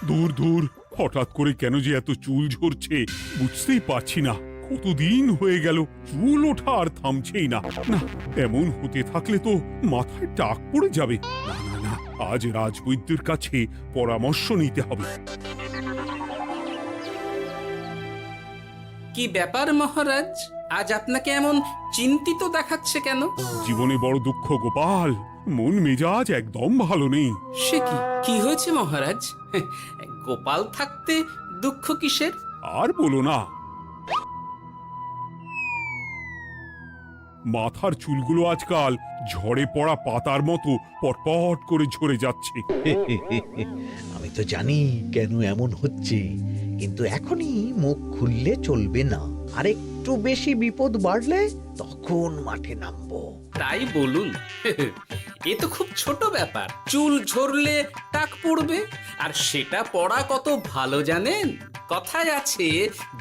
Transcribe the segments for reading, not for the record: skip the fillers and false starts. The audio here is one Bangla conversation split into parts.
দূর দূর, হঠাৎ করে কেন যে এত চুল ঝরছে বুঝতেই পারছি না। কতদিন হয়ে গেল চুল ওঠা আর থামছেই না। না, এমন হতে থাকলে তো মাথায় টাক পড়ে যাবে। না না না, আজ রাজবৈদ্যের কাছে পরামর্শ নিতে হবে। কি ব্যাপার মহারাজ, আজ আপনাকে এমন চিন্তিত দেখাচ্ছে কেন? জীবনে বড় দুঃখ গোপাল, মন মেজাজ একদম ভালো নেই। সে কি, কি হয়েছে মহারাজ? গোপাল থাকতে দুঃখ কিসের? আর বলো না, মাথার চুলগুলো আজকাল ঝড়ে পড়া পাতার মতো পটপট করে ঝরে যাচ্ছে। আমি তো জানি কেন এমন হচ্ছে, কিন্তু এখনই মুখ খুললে চলবে না। আর একটু বেশি বিপদ বাড়লে তখন মাঠে নামবো। তাই বলুন। এ তো খুব ছোট ব্যাপার, চুল ঝরলে টাক পড়বে, আর সেটা পড়া কত ভালো জানেন? কথায় আছে,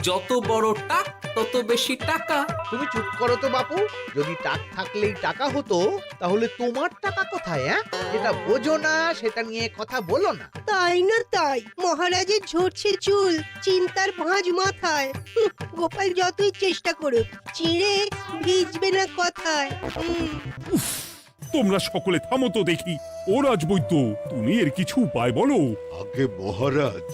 যত বড় টাক তত বেশি টাকা। তুমি চুপ করো তো বাপু। যদি টাক থাকলেই টাকা হতো, তাহলে তোমার টাকা কোথায়? যেটা বোঝো না সেটা নিয়ে কথা বলো না। তাই না তাই, মহারাজের ঝরছে চুল, চিন্তার ভাঁজ মাথায়। গোপাল যতই চেষ্টা করুক, চিড়ে ভিজবে না কথায়। উফ, তোমরা সকলে থামো তো দেখি। ও রাজবৈদ্য, তুমি এর কিছু উপায় বলো। আগে মহারাজ,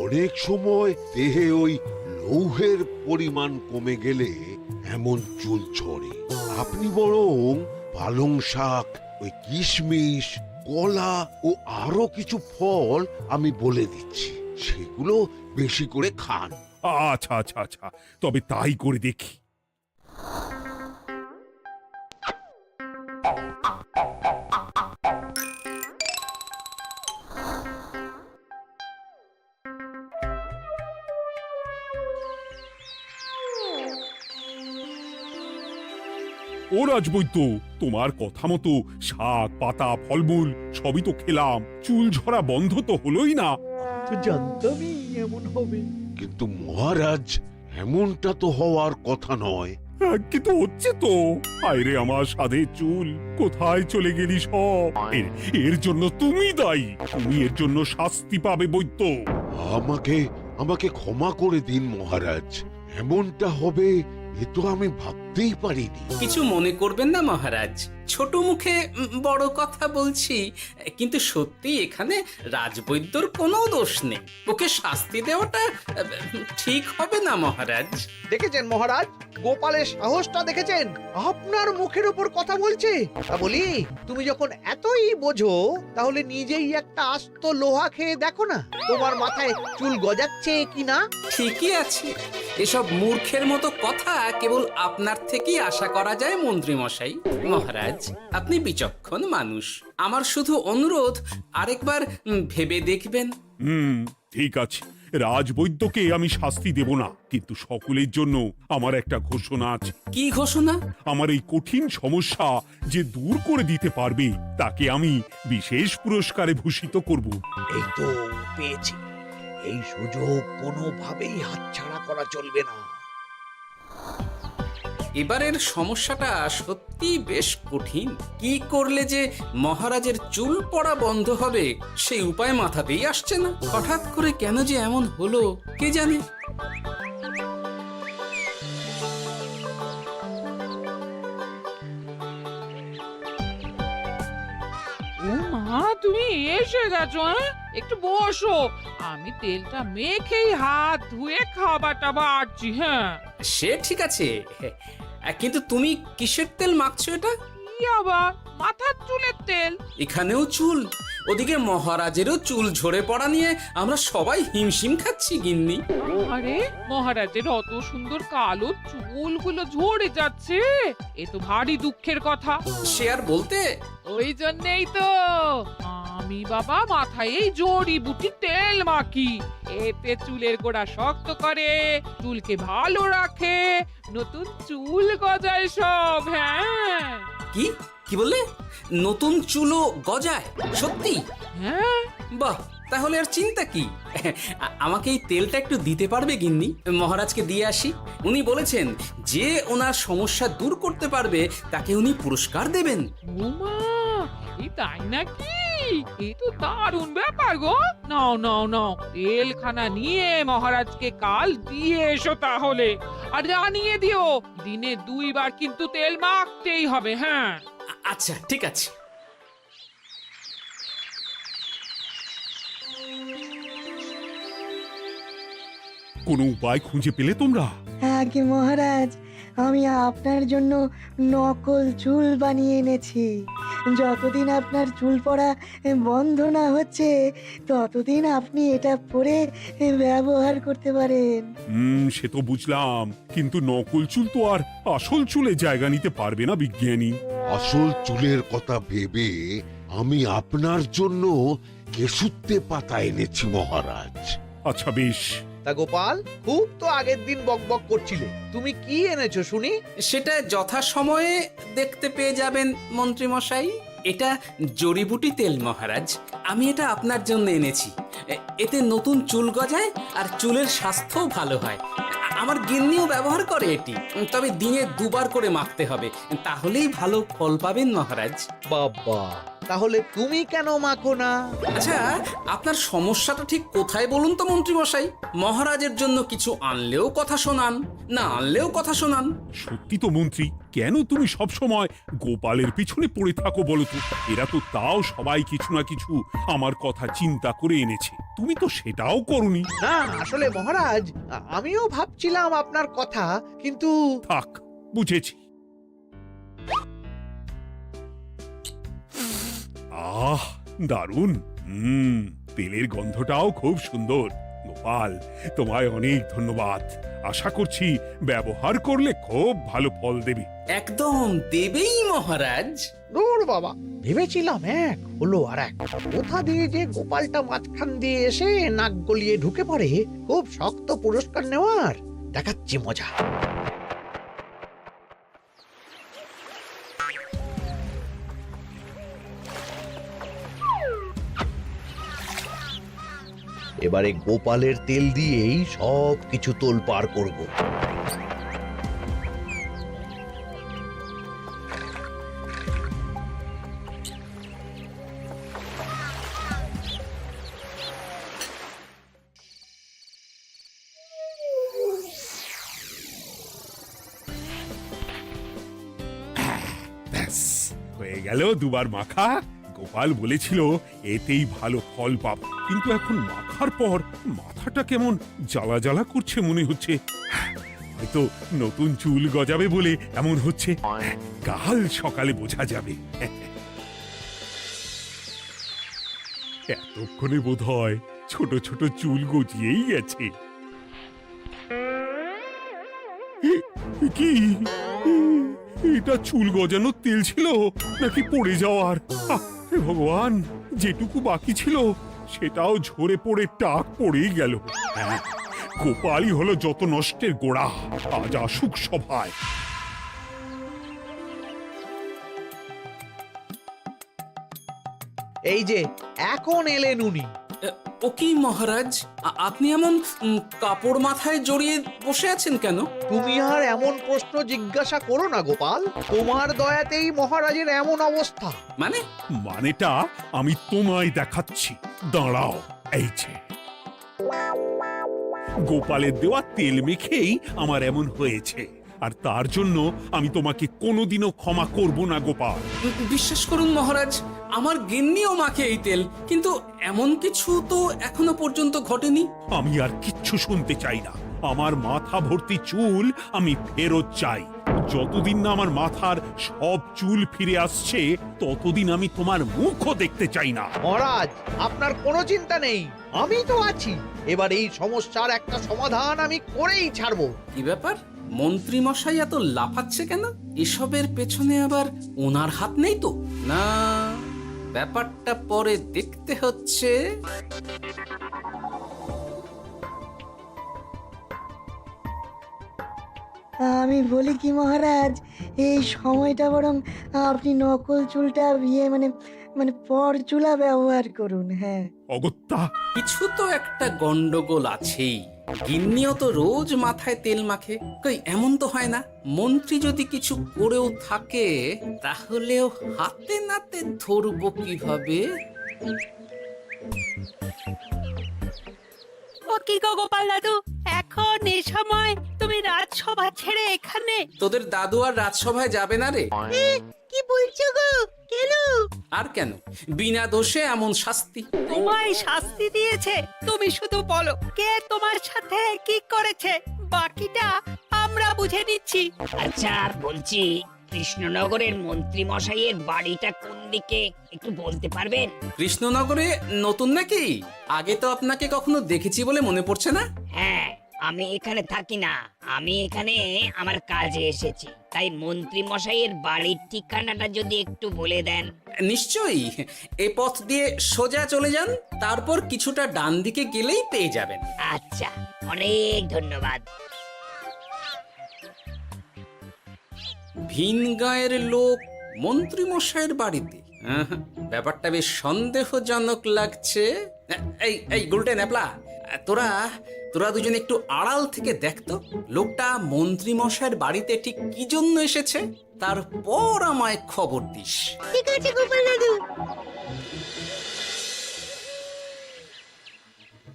অনেক সময় দেহে ওই লৌহের পরিমাণ কমে গেলে এমন চুল ঝরে। আপনি বরং পালং শাক, ওই কিশমিশ, কলা ও আরো কিছু ফল আমি বলে দিচ্ছি, সেগুলো বেশি করে খান। আচ্ছা আচ্ছা আচ্ছা, তবে তাই করে দেখি। ও রাজবৈদ্য, তোমার কথা মতো শাক পাতা ফলমূল সবই তো খেলাম, চুল ঝরা বন্ধ তো হলোই না। তো জানতামই এমন হবে। কিন্তু মহারাজ, এমনটা তো হওয়ার কথা নয়। কিন্তু হচ্ছে তো। আরে আমার সাধের চুল, কোথায় চলে গেলি সব? এর জন্য তুমি দায়ী, তুমি এর জন্য শাস্তি পাবে বৈদ্য। আমাকে আমাকে ক্ষমা করে দিন মহারাজ, এমনটা হবে এ তো আমি ভাবতেই পারিনি। কিছু মনে করবেন না মহারাজ, ছোট মুখে বড় কথা বলছি, কিন্তু সত্যি এখানে রাজবৈদ্যর কোনো দোষ নেই। ওকে শাস্তি দেওয়াটা ঠিক হবে না মহারাজ। দেখেছেন মহারাজ, গোপালের সাহসটা দেখেছেন? আপনার মুখের উপর কথা বলছে। তা বলি, তুমি যখন এতই বোঝো, তাহলে নিজেই একটা আস্ত লোহা খেয়ে দেখো না, তোমার মাথায় চুল গজাচ্ছে কিনা। ঠিকই আছে, এসব মূর্খের মতো কথা কেবল আপনার থেকেই আশা করা যায় মন্ত্রী মশাই। মহারাজ, আপনি বিচক্ষণ মানুষ, আমার শুধু অনুরোধ, আরেকবার ভেবে দেখবেন। ঠিক আছে, রাজবৈদ্যকে আমি শাস্তি দেব না, কিন্তু সকলের জন্য আমার একটা ঘোষণা আছে। কি ঘোষণা? আমার এই কঠিন সমস্যা যে দূর করে দিতে পারবে, তাকে আমি বিশেষ পুরস্কারে ভূষিত করব। এই তো পেয়েছি, এই সুযোগ কোনোভাবেই হাতছাড়া করা চলবে না। এবারের সমস্যাটা সত্যি বেশ কঠিন। কি করলে যে মহারাজের চুল পড়া বন্ধ হবে সেই উপায় মাথাতেই আসছে না। হঠাৎ করে কেন যে এমন হলো কে জানে। ও মা, তুমি এসে গেছো? একটু বসো, আমি তেলটা মেখেই হাত ধুয়ে খাবারটা বাড়ছি। হ্যাঁ, সে ঠিক আছে, কিন্তু তুমি কিসের তেল মাখছো এটা? কি আবার মাথার চুলের তেল? এখানেও চুল, ওদিকে মহারাজেরও চুল ঝরে পড়া নিয়ে আমরা সবাই হিমশিম খাচ্ছি গিন্নি। আরে, মহারাজের অত সুন্দর কালো চুলগুলো ঝরে যাচ্ছে, এ তো ভারী দুঃখের কথা। সে আর বলতে, ওই জন্যেই তো আমি বাবা মাথায় এই জড়িবুটি তেল মাখি। এতে চুলের গোড়া শক্ত করে, চুলকে ভালো রাখে, নতুন চুল গজায় সব। হ্যাঁ। কি কি বললে? নতুন চুলও গজায়? সত্যি? হ্যাঁ, বাহ, তাহলে আর চিন্তা কি? আমাকে এই তেলটা একটু দিতে পারবে গিন্নি? মহারাজকে দিয়ে আসি। উনি বলেছেন যে ওনার সমস্যা দূর করতে পারবে তাকে উনি পুরস্কার দেবেন। উমা, এই তাই নাকি? এই তো দারুণ ব্যাপার গো। নাও নাও নাও, তেলখানা নিয়ে মহারাজকে কাল দিয়ে এসো তাহলে। আর জানিয়ে দিও, দিনে 2 বার কিন্তু তেল মাখতেই হবে। হ্যাঁ, আচ্ছা ঠিক আছে। কোনো উপায় খুঁজে পেলে তোমরা? আগে মহারাজ, আমি আপনার জন্য নকল চুল বানিয়ে এনেছি। যতদিন আপনার চুল পড়া বন্ধ না হচ্ছে ততদিন আপনি এটা পরে ব্যবহার করতে পারেন। সে তো বুঝলাম, কিন্তু নকল চুল তো আর আসল চুলে জায়গা নিতে পারবে না বিজ্ঞানী। আসল চুলের কথা ভেবে আমি আপনার জন্য কেশুত্তে পাতা এনেছি মহারাজ। আচ্ছা বেশ। তা গোপাল, খুব তো আগের দিন বকবক করছিলে, তুমি কি এনেছো শুনি? সেটা যথাসময়ে দেখতে পেয়ে যাবেন মন্ত্রী মশাই। এটা জড়িবুটি তেল মহারাজ। আমি এটা আপনার জন্য এনেছি। এতে নতুন চুল গজায় আর চুলের স্বাস্থ্যও ভালো হয়। আমার গিন্নিও ব্যবহার করে এটি, তবে দিনে 2 বার করে মাখতে হবে, তাহলেই ভালো ফল পাবেন মহারাজ। বাবা, তাহলে তুমি কেন মাখো না? আচ্ছা, আপনার সমস্যাটা ঠিক কোথায় বলুন তো মন্ত্রী মশাই? মহারাজের জন্য কিছু আনলেও কথা শোনান, না আনলেও কথা শোনান। সত্যি তো মন্ত্রী, কেন তুমি সব সময় গোপালের পিছনে পড়ে থাকো বলো তো? এরা তো তাও সবাই কিছু না কিছু আমার কথা চিন্তা করে এনেছে, তুমি তো সেটাও করনি। না আসলে মহারাজ, আমিও ভাবছিলাম আপনার কথা, কিন্তু থাক, বুঝেছি। আহ, দারুণ। তেলের গন্ধটাও খুব সুন্দর। গোপাল, তোমায় অনেক ধন্যবাদ। আশা করছি ব্যবহার করলে খুব ভালো ফল দেবে। একদম দেবেই মহারাজ। দূর বাবা, ভেবেছিলাম এক হলো আর এক। কোথা দিয়ে যে গোপালটা মাঝখান দিয়ে এসে নাক গলিয়ে ঢুকে পড়ে, খুব শক্ত পুরস্কার নেওয়ার। দেখাচ্ছি মজা। এবারে গোপালের তেল দিয়েই সব কিছু তোলপাড় করব। ব্যাস, হয়ে গেল 2 বার মাখা। গোপাল বলেছিল এতেই ভালো ফল পাব, কিন্তু এখন মাখার পর মাথাটা কেমন জ্বালা জ্বালা করছে মনে হচ্ছে। হয়তো নতুন চুল গজাবে বলে এমন হচ্ছে। কাল সকালে বোঝা যাবে। এতক্ষণে বোধহয় ছোট ছোট চুল গজিয়েই গেছে। কি এটা চুল গজানোর তেল ছিল নাকি পড়ে যাওয়ার? হে ভগবান, যেটুকু বাকি ছিল সেটাও ঝরে পড়ে টাক পড়েই গেল। হ্যাঁ, গোপালই হলো যত নষ্টের গোড়া। আজ আসুক সভায়। এই যে এখন এলেন উনি। ও কি মহারাজ, আপনি এমন কাপড় মাথায় জড়িয়ে বসে আছেন কেন? তুমি আর এমন প্রশ্ন জিজ্ঞাসা করো না গোপাল, তোমার দয়াতেই মহারাজের এমন অবস্থা। মানেটা আমি তোমায় দেখাচ্ছি, দাঁড়াও। এই যে গোপালের দেওয়া তেল মেখেই আমার এমন হয়েছে, আর তার জন্য আমি তোমাকে কোনোদিনও ক্ষমা করব না গোপাল। বিশ্বাস করুন মহারাজ, আমার গিন্নিও মাখে এই তেল, কিন্তু এমন কিছু তো এখনো পর্যন্ত ঘটেনি। আমি আর কিচ্ছু শুনতে চাই না। আমার মাথা ভর্তি চুল আমি ফেরত চাই। যতদিন না আমার মাথার সব চুল ফিরে আসছে ততদিন আমি তোমার মুখও দেখতে চাই না। মহারাজ, আপনার কোনো চিন্তা নেই, আমি তো আছি। এবার এই সমস্যার একটা সমাধান আমি করেই ছাড়বো। কি ব্যাপার, মন্ত্রী মশাই এত লাফাচ্ছে কেন? এসবের পেছনে আবার ওনার হাত নেই তো? না, ব্যাপারটা পরে দেখতে হচ্ছে। আমি বলি কি মহারাজ, এই সময়টা বরং আপনি নকল চুলটা মানে পরচুলা ব্যবহার করুন। হ্যাঁ, অগত্যা কিছু তো একটা গন্ডগোল আছেই। গিন্নিও তো রোজ মাথায় তেল মাখে, কই এমন তো হয় না। মন্ত্রী যদি কিছু করেও থাকে তাহলেও হাতে নাতে ধরবো কিভাবে? ও কি গো গোপাল দাদু, এখন এই সময় তুমি রাজসভা ছেড়ে এখানে? তোদের দাদু আর রাজসভায় যাবে না রে? কি বলছো গো? কেন? আর কেন, বিনা দোষে এমন শাস্তি। তোমায় শাস্তি দিয়েছে, তুমি শুধু বলো কে তোমার সাথে কি করেছে, বাকিটা আমরা বুঝে নিচ্ছি। আচ্ছা বলছি, কৃষ্ণনগরের মন্ত্রী মশাইয়ের বাড়িটা কোন দিকে একটু বলতে পারবেন? কৃষ্ণনগরে নতুন নাকি? আগে তো আপনাকে কখনো দেখেছি বলে মনে পড়ছে না। হ্যাঁ, আমি এখানে থাকি না, আমি এখানে আমার কাজে এসেছি, তাই মন্ত্রী মশাইয়ের বাড়ির ঠিকানাটা যদি একটু বলে দেন। নিশ্চয়ই, এ পথ দিয়ে সোজা চলে যান, তারপর কিছুটা ডান দিকে গেলেই পেয়ে যাবেন। আচ্ছা, অনেক ধন্যবাদ। ভিন গাঁয়ের লোক মন্ত্রী মশাইয়ের বাড়িতে? ব্যাপারটা বেশ সন্দেহজনক লাগছে। এই এই গুলটে ন্যাপলা, তোরা তোরা দুজন একটু আড়াল থেকে দেখতো লোকটা মন্ত্রী মশাইয়ের বাড়িতে ঠিক কি জন্য এসেছে, তারপর আমায় খবর দিস। ঠিক আছে গোপাল দাদু।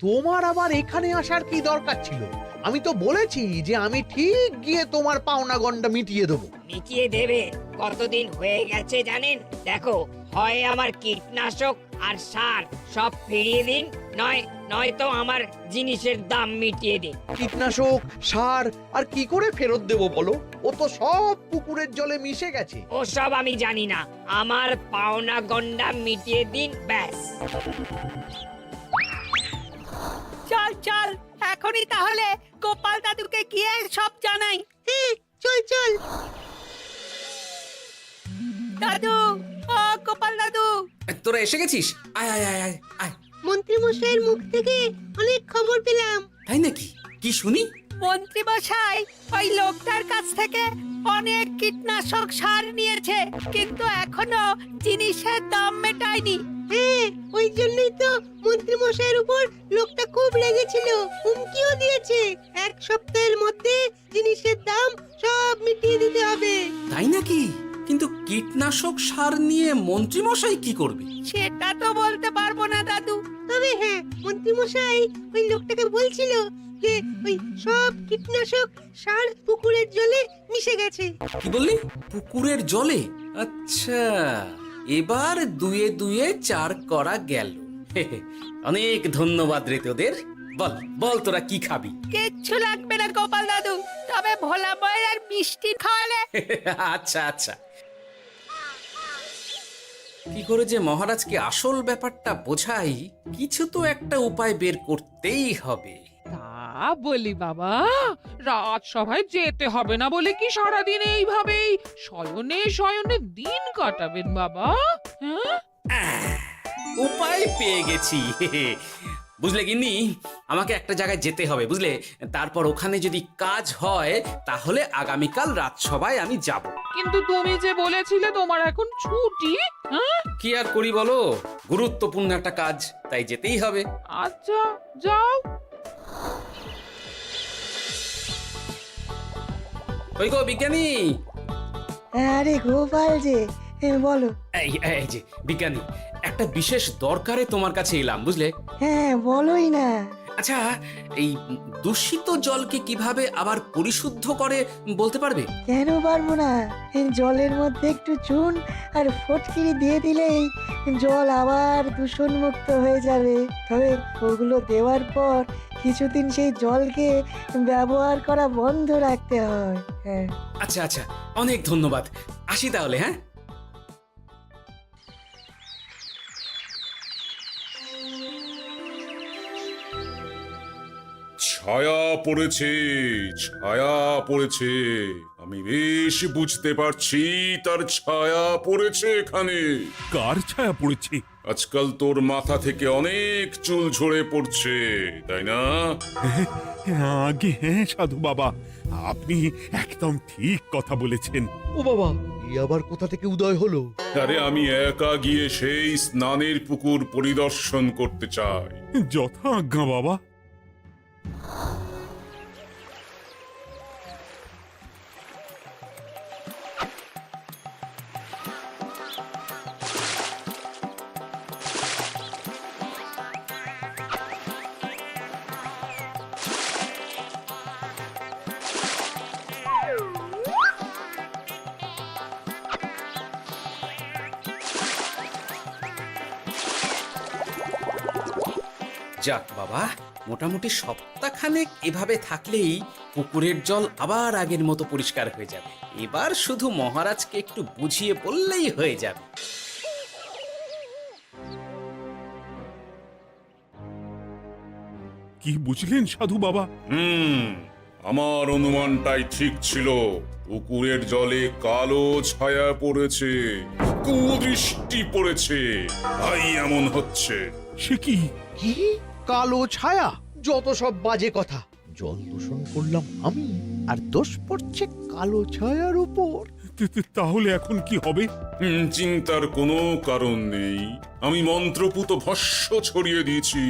তোমার আবার এখানে আসার কি দরকার ছিল? আমি তো বলেছি যে আমি ঠিক গিয়ে তোমার পাওনা গন্ডা মিটিয়ে দেবো। মিটিয়ে দেবে? কতদিন হয়ে গেছে জানেন? দেখো, হয় আমার কীটনাশক আর সার সব ফিরিয়ে দিন, নয়তো আমার জিনিসের দাম মিটিয়ে দিন। কীটনাশক, সার আর কি করে ফেরত দেবো বলো? ও তো সব পুকুরের জলে মিশে গেছে। ওসব আমি জানি না, আমার পাওনা গন্ডা মিটিয়ে দিন, ব্যাস। চল চল, এখনই তাহলে গোপাল দাদুকে গিয়ে সব জানাই। হ্যাঁ, চল চল। দাদু, ও গোপাল দাদু। তোরা এসে গেছিস? আয় আয় আয় আয় আয়। মন্ত্রী মশাইয়ের মুখ থেকে অনেক খবর পেলাম। তাই নাকি? কি শুনি? মন্ত্রী মশাই ওই লোকটার কাছ থেকে অনেক কীটনাশক সার নিয়েছে, কিন্তু এখনো জিনিসের দাম মেটায়নি। হ্যাঁ, ওই জন্যই তো মন্ত্রী মশাইয়ের উপর লোকটা খুব রেগেছিল, হুমকিও দিয়েছে 1 সপ্তাহের মধ্যে জিনিসের দাম সব মিটিয়ে দিতে হবে। তাই নাকি? কিন্তু কীটনাশক সার নিয়ে মন্ত্রী মশাই কি করবে? সেটা তো বলতে পারবো না দাদু। তবে হ্যাঁ, মন্ত্রী মশাই ওই লোকটাকে বলছিল যে ওই সব কীটনাশক সার পুকুরের জলে মিশে গেছে। কি বললি? পুকুরের জলে? আচ্ছা, এবার দুয়ে দুয়ে 4 করা গেল। অনেক ধন্যবাদ রে তোদের। বল বল, তোরা কি খাবি? কিচ্ছু লাগবে না গোপাল দাদু, তবে ভোলা বয়ের আর মিষ্টি খাওয়ালে। আচ্ছা আচ্ছা। কি করে যে মহারাজকে আসল ব্যাপারটা বোঝাই, কিছু তো একটা উপায় বের করতেই হবে। তা বলি বাবা, রাজসভায় যেতে হবে না বলে কি সারাদিন এইভাবেই শয়নে শয়নে দিন কাটাবেন বাবা? হ্যাঁ, উপায় পেয়ে গেছি। বুঝলে গিন্নি, আমাকে একটা জায়গায় যেতে হবে, বুঝলে? তারপর ওখানে যদি কাজ হয় তাহলে আগামীকাল রাজসভায় আমি যাব। কিন্তু তুমি যে বলেছিলে তোমার এখন ছুটি। হ্যাঁ, কি আর করি বলো, গুরুত্বপূর্ণ একটা কাজ, তাই যেতেই হবে। আচ্ছা যাও। ওই গো বিজ্ঞানী, আরে গোপাল যে, বলো। এই এই যে বিজ্ঞানী, একটা বিশেষ দরকারে তোমার কাছে এলাম, বুঝলে? হ্যাঁ, বলোই না। আচ্ছা, এই দূষিত জলকে কিভাবে আবার পরিশুদ্ধ করে বলতে পারবে? কেন পারবো না? জলের মধ্যে একটু চুন আর ফটকিরি দিয়ে দিলেই জল আবার দূষণমুক্ত হয়ে যাবে। তবে ওগুলো দেওয়ার পর কিছুদিন সেই জলকে ব্যবহার করা বন্ধ রাখতে হয়। হ্যাঁ। আচ্ছা আচ্ছা, অনেক ধন্যবাদ, আসি তাহলে। হ্যাঁ, ছায়া পড়েছে, ছায়া পড়েছে, আমি বেশ বুঝতে পারছি তার ছায়া পড়েছে এখানে। কার ছায়া পড়েছে? আজকাল তোর মাথা থেকে অনেক চুল ঝরে পড়ছে, তাই না? আগে হ্যাঁ সাধু বাবা, আপনি একদম ঠিক কথা বলেছেন। ও বাবা, এ এ আবার কোথা থেকে উদয় হলো? আরে আমি একা গিয়ে সেই স্নানের পুকুর পরিদর্শন করতে চাই। যথা আজ্ঞা বাবা। যাক বাবা, মোটামুটি সপ্তাহখানেক এভাবে থাকলেই পুকুরের জল আবার আগের মতো পরিষ্কার হয়ে যাবে। এবার শুধু মহারাজকে একটু বুঝিয়ে বললেই হয়ে যাবে। কি বুঝলেন সাধু বাবা? আমার অনুমানটাই ঠিক ছিল। পুকুরের জলে কালো ছায়া পড়েছে, কুদৃষ্টি পড়েছে, তাই এমন হচ্ছে। সে কি? কি কালো ছায়া? যত সব বাজে কথা। জল দূষণ করলাম আমি, আর দোষ পড়ছে কালো ছায়ার উপর। তাহলে এখন কি হবে? চিন্তার কোনো কারণ নেই। আমি মন্ত্রপুত ভস্য ছড়িয়ে দিয়েছি।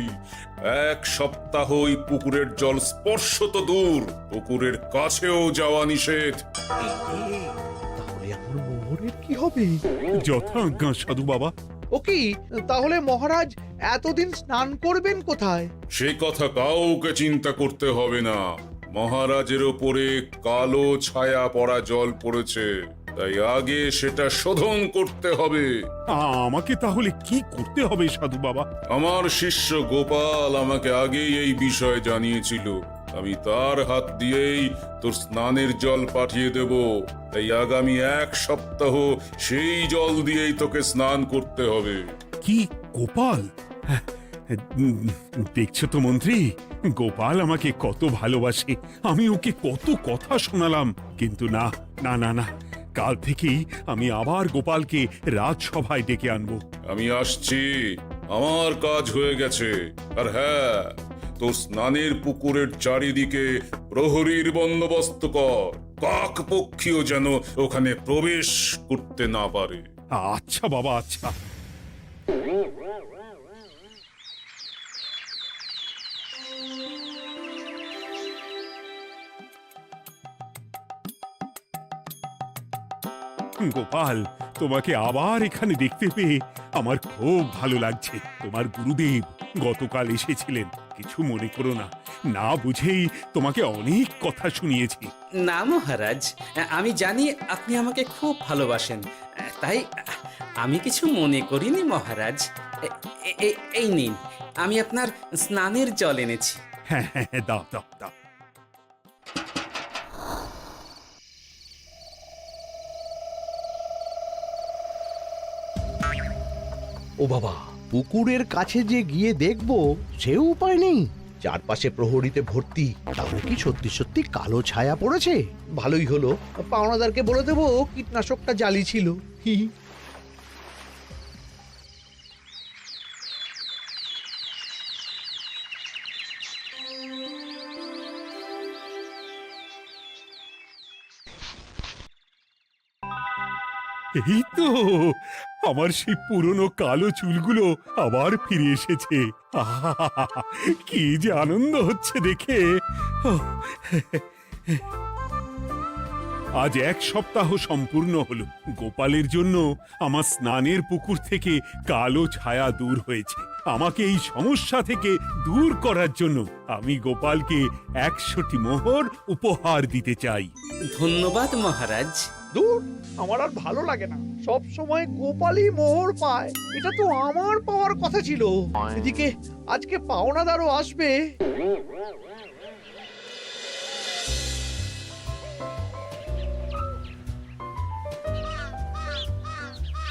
1 সপ্তাহ ওই পুকুরের জল স্পর্শ তো দূর, পুকুরের কাছেও যাওয়া নিষেধ। তাহলে আমার মোহরের কি হবে? যথা আজ্ঞা সাধু বাবা। ও কি, তাহলে মহারাজ এতদিন স্নান করবেন কোথায়? সে কথা কাউকে চিন্তা করতে হবে না। মহারাজের ওপরে কালো ছায়া পড়া জল পড়েছে, তাই আগে সেটা শোধন করতে হবে। আমাকে তাহলে কি করতে হবে সাধু বাবা? আমার শিষ্য গোপাল আমাকে আগেই এই বিষয় জানিয়েছিল। আমি তার হাত দিয়েই তোর স্নানের জল পাঠিয়ে দেব। তাই আগামী 1 সপ্তাহ সেই জল দিয়েই তোকে স্নান করতে হবে। কি গোপাল? দেখছো তো মন্ত্রী, গোপাল আমাকে কত ভালোবাসে। আমি ওকে কত কথা শোনালাম, কিন্তু না না না না, কাল থেকেই আমি আবার গোপালকে রাজসভায় ডেকে আনবো। আমি আসছি, আমার কাজ হয়ে গেছে। আর হ্যাঁ, তোর স্নানের পুকুরের চারিদিকে প্রহরীর বন্দোবস্ত কর। কাক পক্ষীও যেন ওখানে প্রবেশ করতে না পারে। আচ্ছা বাবা, আচ্ছা। গোপাল, তোমাকে আবার এখানে দেখতে পেয়ে আমার খুব ভালো লাগছে। তোমার গুরুদেব গতকাল এসেছিলেন, কিছু মনে করো না। না বুঝেই তোমাকে অনেক কথা শুনিয়েছি। না মহারাজ, আমি জানি আপনি আমাকে খুব ভালোবাসেন, তাই আমি কিছু মনে করিনি মহারাজ। এই নিন, আমি আপনার স্নানের জল এনেছি। হ্যাঁ হ্যাঁ হ্যাঁ, দাও দাও দাও। ও বাবা, পুকুরের কাছে যে গিয়ে দেখবো সে উপায় নেই। চারপাশে প্রহরীতে ভর্তি। তাহলে কি সত্যি সত্যি কালো ছায়া পড়েছে? ভালোই হলো, পাওনাদারকে বলে দেবো কীটনাশকটা জালি ছিল। হি হি। এই তো আমার সেই পুরনো কালো চুলগুলো আবার ফিরে এসেছে। আহা, কি যে আনন্দ হচ্ছে দেখে। আজ 1 সপ্তাহ সম্পূর্ণ হলো। গোপালের জন্য আমার স্নানের পুকুর থেকে কালো ছায়া দূর হয়েছে। আমাকে এই সমস্যা থেকে দূর করার জন্য আমি গোপালকে 100টি মোহর উপহার দিতে চাই। ধন্যবাদ মহারাজ। দূর, আমার আর ভালো লাগে না। সব সময় গোপালই মোহর পায়, এটা তো আমার পাওয়ার কথা ছিল। এদিকে আজকে পাওনাদারও আসবে।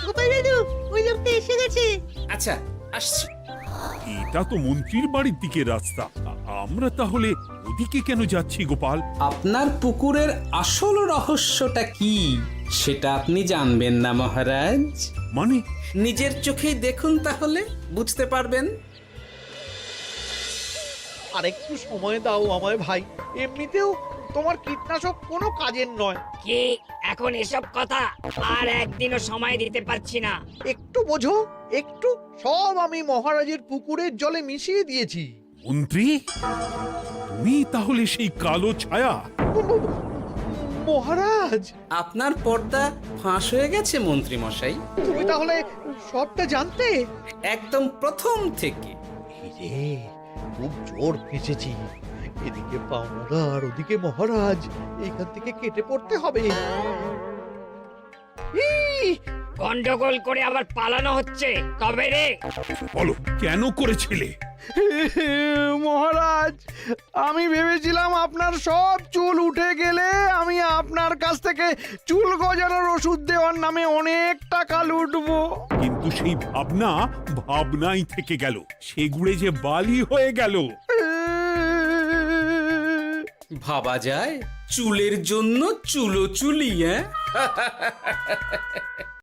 গোপাল দাদু, ওই লোকটা এসে গেছে। আচ্ছা, আসছি। এটা তো মন্ত্রীর বাড়ির দিকে রাস্তা। আমরা তাহলে ওদিকে কেন যাচ্ছি গোপাল? আপনার পুকুরের আসল রহস্যটা কি সেটা আপনি জানবেন না মহারাজ? মানে? নিজের চোখেই দেখুন, তাহলে বুঝতে পারবেন। আর একটু সময় দাও আমায় ভাই। এমনিতেও তোমার কীটনাশক কোনো কাজের নয়। কি এখন এসব কথা আর একদিনও সময় দিতে পারছি না। একটু বোঝো, একটু। সব আমি মহারাজের পুকুরের জলে মিশিয়ে দিয়েছি। মন্ত্রী, তুমি তাহলে সেই কালো ছায়া? মহারাজ, আপনার পর্দা ফাঁস হয়ে গেছে মন্ত্রী মশাই। তুমি তাহলে সবটা জানতে? একদম প্রথম থেকে। রে, খুব জোর ফেঁসেছি। এদিকে পাওনা আর ওদিকে মহারাজ, এখান থেকে কেটে পড়তে হবে। ই! গন্ডগোল করে আবার পালানো হচ্ছে তবে রে। বলো, কেন করেছিলে? মহারাজ, আমি ভেবেছিলাম আপনার সব চুল উঠে গেলে আমি আপনার কাছ থেকে চুল গজানোর ওষুধ দেওয়ার নামে অনেক টাকা লুটবো। কিন্তু সেই ভাবনা ভাবনাই থেকে গেল, সেগুড়ে যে বালি হয়ে গেল। ভাবা যায় চুলের জন্য চুলো চুলি, হ্যাঁ?